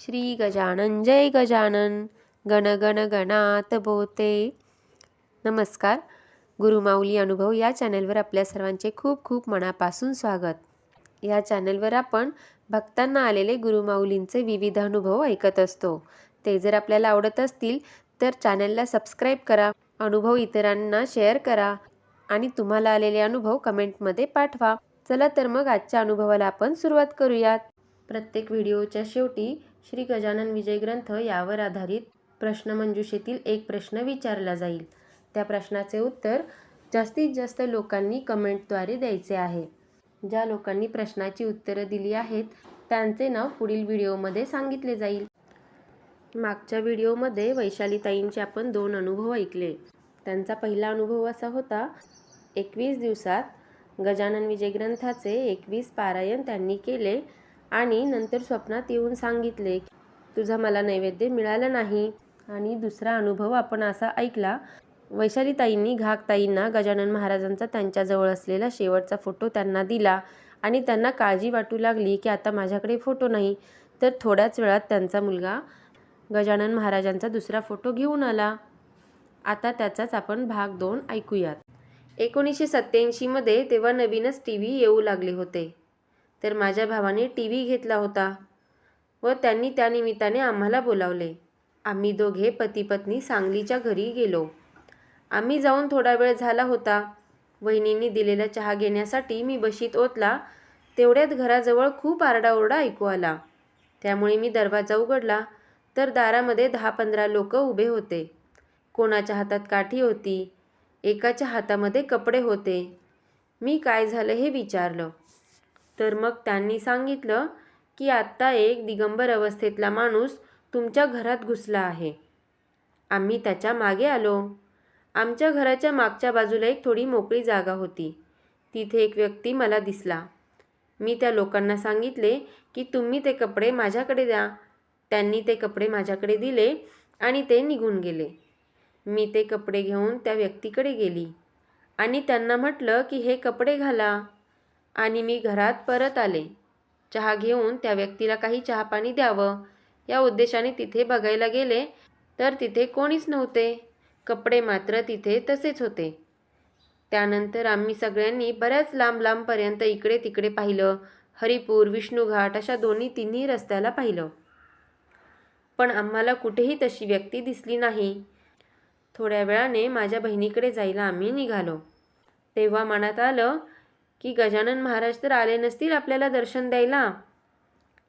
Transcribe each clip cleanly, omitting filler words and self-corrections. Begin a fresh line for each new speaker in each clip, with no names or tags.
श्री गजानन जय गजानन गण गण गणात बोते। नमस्कार, गुरुमाऊली अनुभव या चॅनलवर आपल्या सर्वांचे खूप खूप मनापासून स्वागत। या चॅनलवर आपण भक्तांना आलेले गुरुमाऊलींचे विविध अनुभव ऐकत असतो। ते जर आपल्याला आवडत असतील तर चॅनलला सबस्क्राईब करा, अनुभव इतरांना शेअर करा आणि तुम्हाला आलेले अनुभव कमेंटमध्ये पाठवा। चला तर मग आजच्या अनुभवाला आपण सुरुवात करूयात। प्रत्येक व्हिडिओच्या शेवटी श्री गजानन विजय ग्रंथ यावर आधारित प्रश्नमंजुषेतील एक प्रश्न विचारला जाईल। त्या प्रश्नाचे उत्तर जास्तीत जास्त लोकांनी कमेंटद्वारे द्यायचे आहे। ज्या लोकांनी प्रश्नाची उत्तरं दिली आहेत त्यांचे नाव पुढील व्हिडिओमध्ये सांगितले जाईल। मागच्या व्हिडिओमध्ये वैशालीताईंचे आपण 2 अनुभव ऐकले। त्यांचा पहिला अनुभव असा होता, 21 दिवसात गजानन विजय ग्रंथाचे 21 पारायण त्यांनी केले आणि नंतर स्वप्नात येऊन सांगितले, तुझा मला नैवेद्य मिळाला नाही। आणि दुसरा अनुभव आपण असा ऐकला, वैशालीताईंनी घागताईंना गजानन महाराजांचा त्यांच्याजवळ असलेला शेवटचा फोटो त्यांना दिला आणि त्यांना काळजी वाटू लागली की आता माझ्याकडे फोटो नाही। तर थोड्याच वेळात त्यांचा मुलगा गजानन महाराजांचा दुसरा फोटो घेऊन आला। आता त्याचाच आपण भाग 2 ऐकूयात। 1987 मध्ये तेव्हा नवीनच टीव्ही येऊ लागले होते। तर माझ्या भावाने टीव्ही घेतला होता व त्यांनी त्यानिमित्ताने आम्हाला बोलावले। आम्ही दोघे पती पत्नी सांगलीच्या घरी गेलो। आम्ही जाऊन थोडा वेळ झाला होता। वहिनींनी दिलेला चहा घेण्यासाठी मी बशीत ओतला, तेवढ्यात घराजवळ खूप आरडाओरडा ऐकू आला। त्यामुळे मी दरवाजा उघडला तर दारामध्ये 10-15 लोक उभे होते। कोणाच्या हातात काठी होती, एकाच्या हातामध्ये कपडे होते। मी काय झालं हे विचारलं तर मग त्यांनी सांगितलं की आत्ता एक दिगंबर अवस्थेतला माणूस तुमच्या घरात घुसला आहे। आम्ही त्याच्या मागे आलो। आमच्या घराच्या मागच्या बाजूला एक थोडी मोकळी जागा होती। तिथे एक व्यक्ती मला दिसला। मी त्या लोकांना सांगितले की तुम्ही ते कपडे माझ्याकडे द्या। त्यांनी ते कपडे माझ्याकडे दिले आणि ते निघून गेले। मी ते कपडे घेऊन त्या व्यक्तीकडे गेली आणि त्यांना म्हटलं की हे कपडे घाला आणि मी घरात परत आले। चहा घेऊन त्या व्यक्तीला काही चहापाणी द्यावं या उद्देशाने तिथे बघायला गेले तर तिथे कोणीच नव्हते। कपडे मात्र तिथे तसेच होते। त्यानंतर आम्ही सगळ्यांनी बऱ्याच लांब-लांबपर्यंत इकडे तिकडे पाहिलं। हरिपूर, विष्णुघाट अशा 2-3 रस्त्याला पाहिलं, पण आम्हाला कुठेही तशी व्यक्ती दिसली नाही। थोड्या वेळाने माझ्या बहिणीकडे जायला आम्ही निघालो। तेव्हा मनात आलं की गजानन महाराज तर आले नसतील आपल्याला दर्शन द्यायला,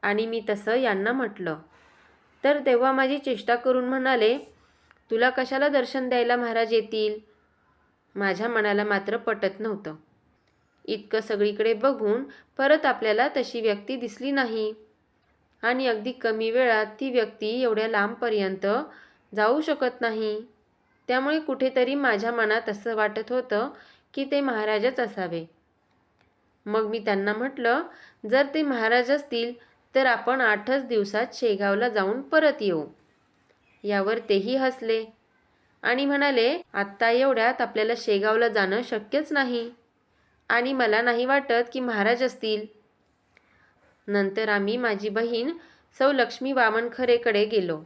आणि मी तसं यांना म्हटलं तर तेव्हा माझी चेष्टा करून म्हणाले, तुला कशाला दर्शन द्यायला महाराज येतील। माझ्या मनाला मात्र पटत नव्हतं। इतकं सगळीकडे बघून परत आपल्याला तशी व्यक्ती दिसली नाही आणि अगदी कमी वेळात ती व्यक्ती एवढ्या लांबपर्यंत जाऊ शकत नाही। त्यामुळे कुठेतरी माझ्या मनात असं वाटत होतं की ते महाराजच असावे। मग मी त्यांना म्हटलं, जर ते महाराज असतील तर आपण 8च दिवसात शेगावला जाऊन परत येऊ। यावर तेही हसले आणि म्हणाले, आत्ता एवढ्यात आपल्याला शेगावला जाणं शक्यच नाही आणि मला नाही वाटत की महाराज असतील। नंतर आम्ही माझी बहीण सौ लक्ष्मी वामनखरेकडे गेलो।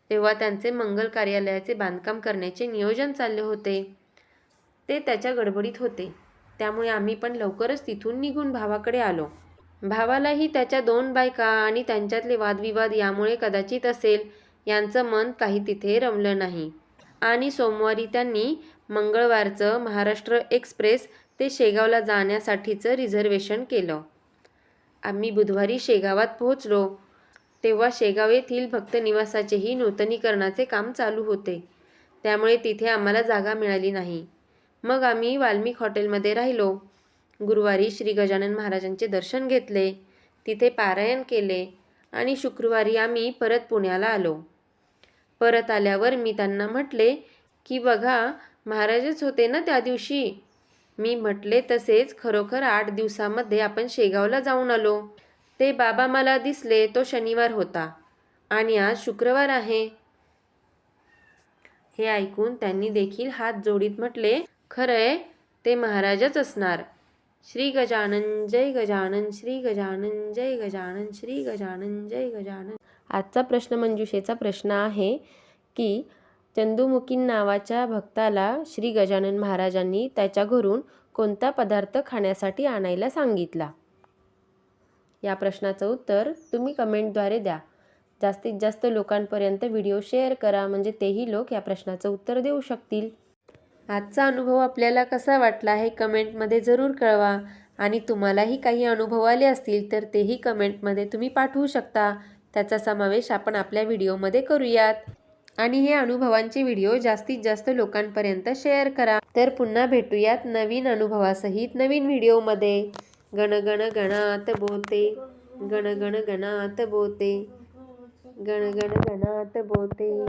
तेव्हा त्यांचे मंगल कार्यालयाचे बांधकाम करण्याचे नियोजन चालले होते। ते त्याच्या गडबडीत होते, त्यामुळे आम्ही पण लवकरच तिथून निघून भावाकडे आलो। भावालाही त्याच्या 2 बायका आणि त्यांच्यातले वादविवाद यामुळे कदाचित असेल, यांचं मन काही तिथे रमलं नाही आणि सोमवारी त्यांनी मंगळवारचं महाराष्ट्र एक्सप्रेस ते शेगावला जाण्यासाठीचं रिझर्वेशन केलं। आम्ही बुधवारी शेगावात पोहोचलो तेव्हा शेगाव येथील भक्तनिवासाचेही नूतनीकरणाचे काम चालू होते, त्यामुळे तिथे आम्हाला जागा मिळाली नाही। मग आम्ही वाल्मिक हॉटेलमध्ये राहिलो। गुरुवारी श्री गजानन महाराजांचे दर्शन घेतले, तिथे पारायण केले आणि शुक्रवारी आम्ही परत पुण्याला आलो। परत आल्यावर मी त्यांना म्हटले की बघा, महाराजच होते ना त्या दिवशी। मी म्हटले तसेच खरोखर 8 दिवसामध्ये आपण शेगावला जाऊन आलो। ते बाबा मला दिसले, तो शनिवार होता आणि आज शुक्रवार आहे। हे ऐकून त्यांनी देखील हात जोडीत म्हटले, खरंय, ते महाराजच असणार। श्री गजानन जय गजानन, श्री गजानन जय गजानन, श्री गजानन जय गजानन। आजचा प्रश्नमंजुषेचा प्रश्न आहे की चंदुमुखी नावाच्या भक्ताला श्री गजानन महाराजांनी त्याच्या घरून कोणता पदार्थ खाण्यासाठी आणायला सांगितला. या प्रश्नाचं उत्तर तुम्ही कमेंटद्वारे द्या. जास्तीत जास्त लोकांपर्यंत व्हिडिओ शेअर करा, म्हणजे तेही लोक या प्रश्नाचं उत्तर देऊ शकतील. आजचा अनुभव आपल्याला कसा वाटला हे कमेंटमध्ये जरूर कळवा. आणि तुम्हालाही काही अनुभव आले असतील तर तेही कमेंटमध्ये तुम्ही पाठवू शकता. त्याचा समावेश आपण आपल्या व्हिडिओमध्ये करूयात. आणि हे अनुभवांचे व्हिडिओ जास्तीत जास्त लोकांपर्यंत शेअर करा. तर पुन्हा भेटूयात नवीन अनुभवासहित नवीन व्हिडिओमध्ये. गण गण गणात बोते, गण गण गणात बोते, गण गण गणात बोते.